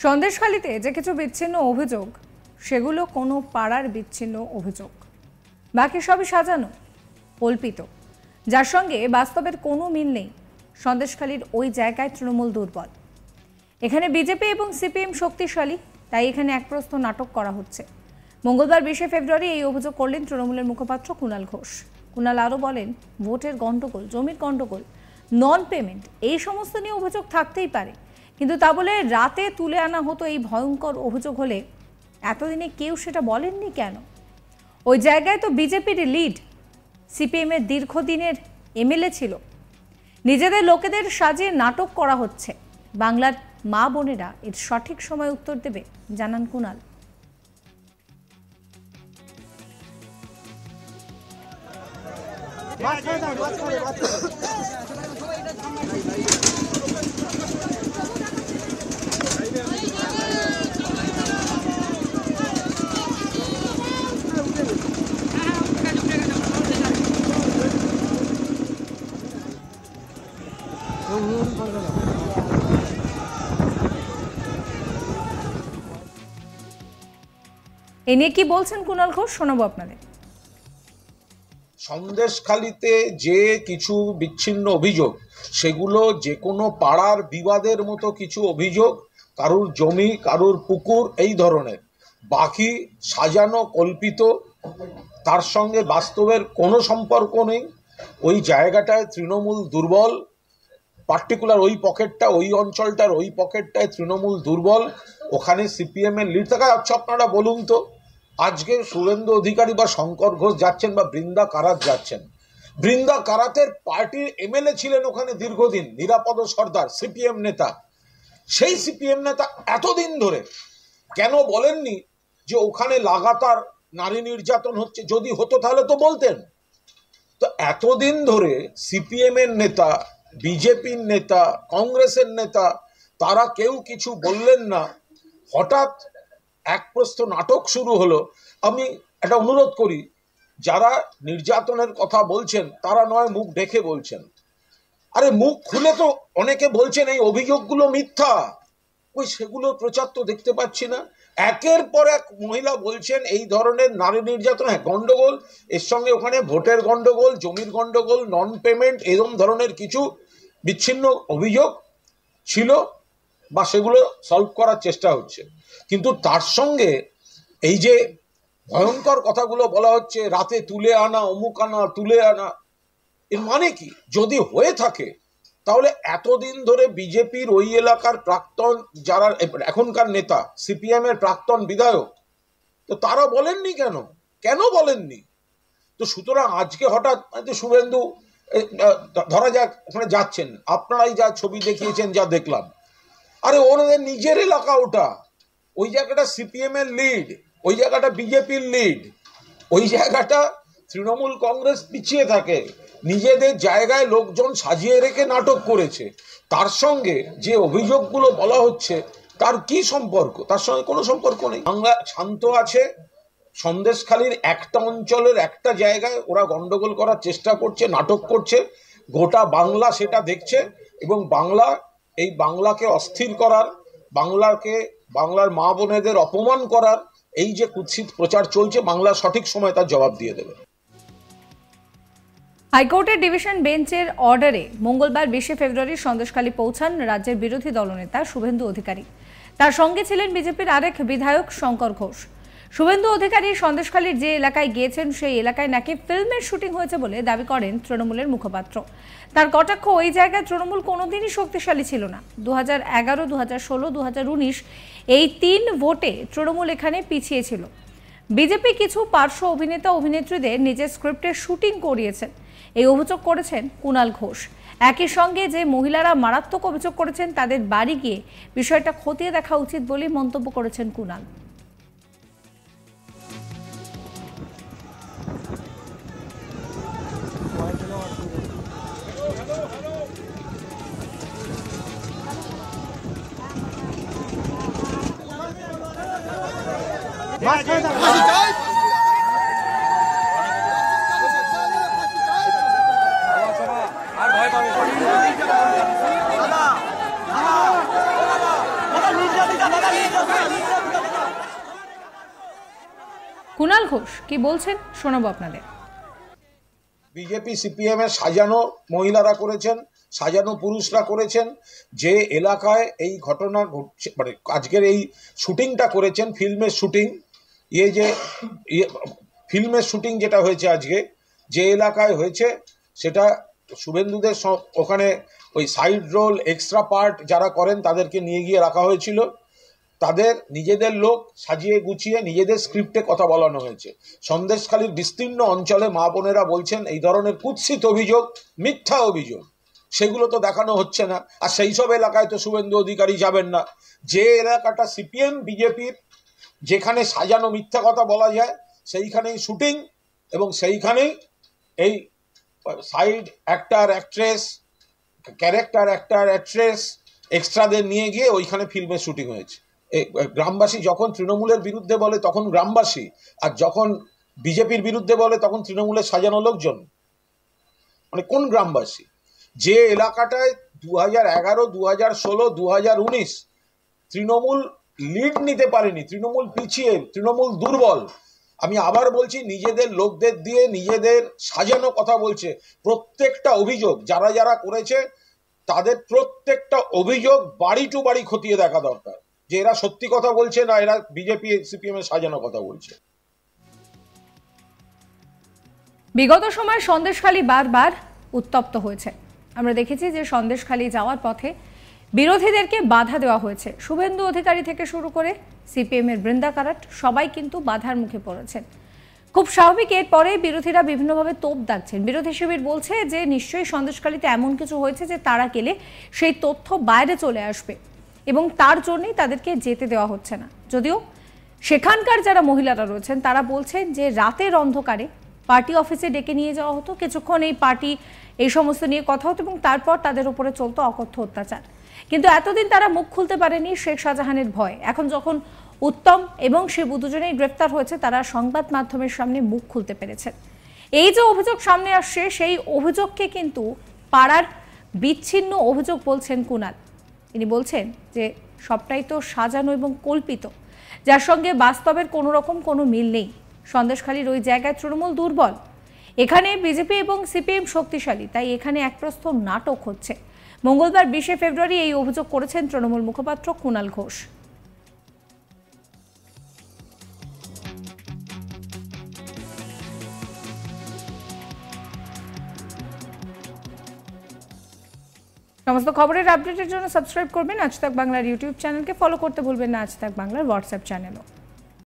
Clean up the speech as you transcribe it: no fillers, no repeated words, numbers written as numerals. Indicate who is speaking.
Speaker 1: সন্দেশখালীতে যে কিছু বিচ্ছিন্ন অভিযোগ সেগুলো কোনো পাড়ার বিচ্ছিন্ন অভিযোগ, বাকি সবই সাজানো, কল্পিত, যার সঙ্গে বাস্তবের কোনো মিল নেই। সন্দেশখালীর ওই জায়গায় তৃণমূল দুর্বল, এখানে বিজেপি এবং সিপিএম শক্তিশালী, তাই এখানে একপ্রস্থ নাটক করা হচ্ছে। মঙ্গলবার 20 ফেব্রুয়ারি এই অভিযোগ করলেন তৃণমূলের মুখপাত্র কুণাল ঘোষ। কুণাল আরও বলেন, ভোটের গণ্ডগোল, জমির গণ্ডগোল, নন পেমেন্ট, এই সমস্ত নিয়ে অভিযোগ থাকতেই পারে, কিন্তু তা বলে রাতে তুলে আনা হতো এই ভয়ঙ্কর অভিযোগ হলে এতদিনে কেউ সেটা বলেননি কেন? ওই জায়গায় তো বিজেপির লিড, সিপিএমের দীর্ঘদিনের এমএলএ ছিল। নিজেদের লোকেদের সাজিয়ে নাটক করা হচ্ছে। বাংলার মা বোনেরা এর সঠিক সময় উত্তর দেবে, জানান কুণাল। এ নিয়ে কি বলছেন কুণাল ঘোষ, শোনাবো আপনাদের।
Speaker 2: সন্দেশখালীতে যে কিছু বিচ্ছিন্ন অভিযোগ, সেগুলো যে কোনো পাড়ার বিবাদের মতো কিছু অভিযোগ, কারুর জমি, কারুর পুকুর, এই ধরনের, বাকি সাজানো, কল্পিত, তার সঙ্গে বাস্তবের কোনো সম্পর্ক নেই। ওই জায়গাটায় তৃণমূল দুর্বল, পার্টিকুলার ওই পকেটটা, ওই অঞ্চলটার ওই পকেটটায় তৃণমূল দুর্বল, ওখানে সিপিএম এর লিড থাকা। আচ্ছা, আপনারা বলুন তো, আজকে শুভেন্দু অধিকারী বা শঙ্কর ঘোষ যাচ্ছেন বা বৃন্দা কারাত যাচ্ছেন, বৃন্দা কারাতের পার্টির এমএলএ ছিলেন ওখানে দীর্ঘদিন, নিরাপদ সর্দার, সিপিএম নেতা। সেই সিপিএম নেতা এতদিন ধরে কেন বলেননি যে ওখানে লাগাতার নারী নির্যাতন হচ্ছে? যদি হতো তাহলে তো বলতেন। তো এতদিন ধরে সিপিএম এর নেতা, বিজেপির নেতা, কংগ্রেসের নেতা, তারা কেউ কিছু বললেন না। হঠাৎ এক প্রস্থ নাটক শুরু হলো। আমি একটা অনুরোধ করি, যারা নির্যাতনের কথা বলছেন তারা নয় মুখ ঢেকে বলছেন, আরে মুখ খুলে তো অনেকে বলছেন এই অভিযোগগুলো মিথ্যা। ওই সেগুলো প্রচার তো দেখতে পাচ্ছি না। একের পর এক মহিলা বলছেন এই ধরনের নারী নির্যাতন, হ্যাঁ গন্ডগোল, এর সঙ্গে ওখানে ভোটের গন্ডগোল, জমির গন্ডগোল, নন পেমেন্ট, এরকম ধরনের কিছু বিচ্ছিন্ন অভিযোগ ছিল বা সেগুলো সলভ করার চেষ্টা হচ্ছে। কিন্তু তার সঙ্গে এই যে ভয়ঙ্কর কথাগুলো বলা হচ্ছে, রাতে তুলে আনা, অমুক আনা, তুলে আনা, এর মানে কি? যদি হয়ে থাকে তাহলে এতদিন ধরে বিজেপির ওই এলাকার প্রাক্তন, যারা এখনকার নেতা, সিপিএম এর প্রাক্তন বিধায়ক, তো তারা বলেননি কেন? কেন বলেননি? তো সুতরাং আজকে হঠাৎ শুভেন্দু ধরা যাক ওখানে যাচ্ছেন, আপনারাই যা ছবি দেখিয়েছেন, যা দেখলাম, আরে ওনাদের নিজের এলাকা ওটা, ওই জায়গাটা সিপিএম এর লিড, ওই জায়গাটা বিজেপির লিড, ওই জায়গাটা তৃণমূল কংগ্রেস পিছিয়ে থাকে, নিজেদের জায়গায় লোকজন সাজিয়ে রেখে নাটক করেছে। তার সঙ্গে যে অভিযোগগুলো বলা হচ্ছে তার কি সম্পর্ক? তার সঙ্গে কোনো সম্পর্ক নেই। বাংলা শান্ত আছে, সন্দেশখালীর একটা অঞ্চলের একটা জায়গায় ওরা গন্ডগোল করার চেষ্টা করছে, নাটক করছে, গোটা বাংলা সেটা দেখছে, এবং এই বাংলাকে অস্থির করার, বাংলার মা বোনেদের অপমান করার এই যে কুৎসিত প্রচার চলছে, বাংলা সঠিক সময় তার জবাব দিয়ে দেবে।
Speaker 1: হাইকোর্টের ডিভিশন বেঞ্চের অর্ডারে মঙ্গলবার 20 ফেব্রুয়ারি সন্দেশখালী পৌঁছান রাজ্যের বিরোধী দলনেতা শুভেন্দু অধিকারী। তার সঙ্গে ছিলেন বিজেপির আরেক বিধায়ক শঙ্কর ঘোষ। শুভেন্দু অধিকারী সন্দেশখালীর যে এলাকায় গিয়েছেন সেই এলাকায় নাকি ফিল্মের শুটিং হয়েছে বলে দাবি করেন তৃণমূলের মুখপাত্র। তার কটাক্ষ, ওই জায়গায় তৃণমূল কোনোদিনই শক্তিশালী ছিল না। 2011, 2016, 2019 এই 3 ভোটে তৃণমূল এখানে পিছিয়ে ছিল। বিজেপি কিছু পার্শ্ব অভিনেতা অভিনেত্রীদের নিজের স্ক্রিপ্টের শুটিং করিয়েছেন, এই অভিযোগ করেছেন কুণাল ঘোষ। একই সঙ্গে যে মহিলারা মারাত্মক অভিযোগ করেছেন তাদের বাড়ি গিয়ে বিষয়টা খতিয়ে দেখা উচিত বলে মন্তব্য করেছেন কুণাল।
Speaker 3: আর ভয় পাবে
Speaker 1: কুণাল ঘোষ কি বলছেন শোনাবো আপনাদের।
Speaker 2: বিজেপি সিপিএম এর সাজানো মহিলারা করেছেন, সাজানো পুরুষরা করেছেন। যে এলাকায় এই ঘটনা ঘটছে, মানে আজকের এই শুটিংটা করেছেন, ফিল্মের শুটিং, ফিল্মের শুটিং যেটা হয়েছে আজকে যে এলাকায় হয়েছে, সেটা শুভেন্দুদের ওখানে ওই সাইড রোল এক্সট্রা পার্ট যারা করেন তাদেরকে নিয়ে গিয়ে রাখা হয়েছিল। তাদের নিজেদের লোক সাজিয়ে গুছিয়ে নিজেদের স্ক্রিপ্টে কথা বলানো হয়েছে। সন্দেশখালীর বিস্তীর্ণ অঞ্চলে মা বোনেরা বলছেন এই ধরনের কুৎসিত অভিযোগ, মিথ্যা অভিযোগ, সেগুলো তো দেখানো হচ্ছে না। আর সেই সব এলাকায় তো শুভেন্দু অধিকারী যাবেন না। যে এলাকাটা সিপিএম বিজেপির, যেখানে সাজানো মিথ্যা কথা বলা যায়, সেইখানেই শুটিং এবং সেইখানেই এই side actor actress, character actor actress এক্সট্রাদের নিয়ে গিয়ে ওইখানে ফিল্মের শুটিং হয়েছে। গ্রামবাসী যখন তৃণমূলের বিরুদ্ধে বলে তখন গ্রামবাসী, আর যখন বিজেপির বিরুদ্ধে বলে তখন তৃণমূলের সাজানো লোকজন। মানে কোন গ্রামবাসী? যে এলাকাটায় 2011, 2016, 2019 তৃণমূল লিড নিতে পারেনি, তৃণমূল পিছিয়ে, তৃণমূল দুর্বল। আমি আবার বলছি, নিজেদের লোকদের দিয়ে নিজেদের সাজানো কথা বলছে। প্রত্যেকটা অভিযোগ যারা যারা করেছে তাদের প্রত্যেকটা অভিযোগ বাড়ি টু বাড়ি খতিয়ে দেখা দরকার, যে এরা সত্যি কথা বলছে না এরা বিজেপি সিপিএম এর সাজানো কথা বলছে।
Speaker 1: বিগত সময়ে সন্দেশখালী বারবার উত্তপ্ত হয়েছে। আমরা দেখেছি যে সন্দেশখালী যাওয়ার পথে বিরোধীদেরকে বাধা দেওয়া হয়েছে। শুভেন্দু অধিকারী থেকে শুরু করে সিপিএম এর বৃন্দা কারাট সবাই কিন্তু বাধার মুখে পড়েছেন। খুব স্বাভাবিক, এরপরে বিরোধীরা বিভিন্নভাবে তোপ দাগছেন। বিরোধী শিবির বলছে যে নিশ্চয়ই সন্দেশখালীতে এমন কিছু হয়েছে যে তারা গেলে সেই তথ্য বাইরে চলে আসবে এবং তার জন্যই তাদেরকে যেতে দেওয়া হচ্ছে না। যদিও সেখানকার যারা মহিলারা রয়েছেন তারা বলছেন যে রাতের অন্ধকারে পার্টি অফিসে ডেকে নিয়ে যাওয়া হতো, কিছুক্ষণ এই পার্টি এই সমস্ত নিয়ে কথা হতো এবং তারপর তাদের উপরে চলতো অকথ্য অত্যাচার। কিন্তু এতদিন তারা মুখ খুলতে পারেনি শেখ শাহজাহানের ভয়। এখন যখন উত্তম এবং শিবু দুজনেই গ্রেফতার হয়েছে, তারা সংবাদ মাধ্যমের সামনে মুখ খুলতে পেরেছেন। এই যে অভিযোগ সামনে আসছে, সেই অভিযোগকে কিন্তু পাড়ার বিচ্ছিন্ন অভিযোগ বলছেন কুণাল। তিনি বলছেন যে সবটাই তো সাজানো এবং কল্পিত, যার সঙ্গে বাস্তবের কোনো রকম কোনো মিল নেই। সন্দেশখালীর ওই জায়গায় তৃণমূল দুর্বল, এখানে বিজেপি এবং সিপিএম শক্তিশালী, তাই এখানে এক প্রস্থ নাটক হচ্ছে। মঙ্গলবার 20 ফেব্রুয়ারি এই অভিযোগ করেছেন তৃণমূল মুখপাত্র কুণাল ঘোষ। সমস্ত খবরের আপডেটের জন্য সাবস্ক্রাইব করবেন আজ তাক বাংলার ইউটিউব চ্যানেলকে, ফলো করতে ভুলবেন না আজ তাক বাংলার হোয়াটসঅ্যাপ চ্যানেলও।